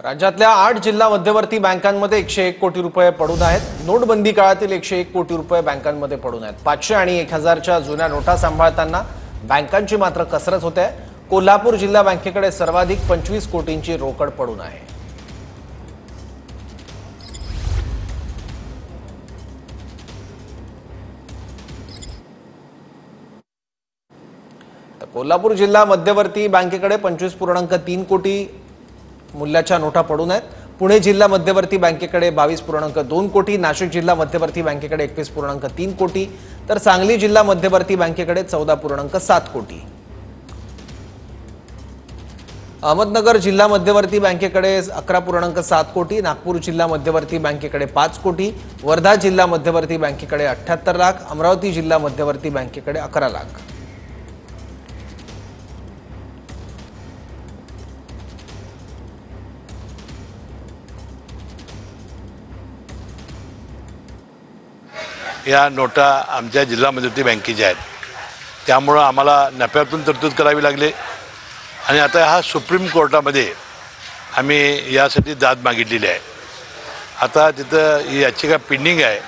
राज्यातल्या 8 जिल्हा मध्यवर्ती बँकांमध्ये 101 कोटी रुपये पडून आहेत। नोटबंदी काळातील 101 कोटी रुपये बँकांमध्ये पडून आहेत। 500 आणि 1000च्या जुन्या नोटा सांभाळताना बँकांची मात्र कसरत होते। कोल्हापूर जिल्हा बँकेकडे सर्वाधिक 25 कोटींची रोकड पडून आहे। कोल्हापूर जिल्हा मध्यवर्ती बँकेकडे 25.3 कोटी मूल्याच्या नोटा पडून आहेत। पुणे जिल्हा मध्यवर्ती बँकेकडे 22.2 कोटी, नाशिक जिल्हा मध्यवर्ती बँकेकडे 21.3 कोटी, तर सांगली जिल्हा मध्यवर्ती बँकेकडे 14.7 कोटी। अहमदनगर जिल्हा मध्यवर्ती बँकेकडे 11.7 कोटी, नागपूर जिल्हा मध्यवर्ती बँकेकडे 5 कोटी, वर्धा जिल्हा मध्यवर्ती बँकेकडे 78 लाख, अमरावती जिल्हा मध्यवर्ती बँकेकडे 11 लाख। या नोटा आमच्या जिल्हा मध्यवर्ती बँकेच्या आहेत, त्यामुळे आम्हाला नफ्यातून तरतूद करावी लागली आणि आता हा सुप्रीम कोर्टामध्ये आम्ही यासाठी दाद मागितलेली आहे। आता तिथं ही याचिका पेंडिंग आहे।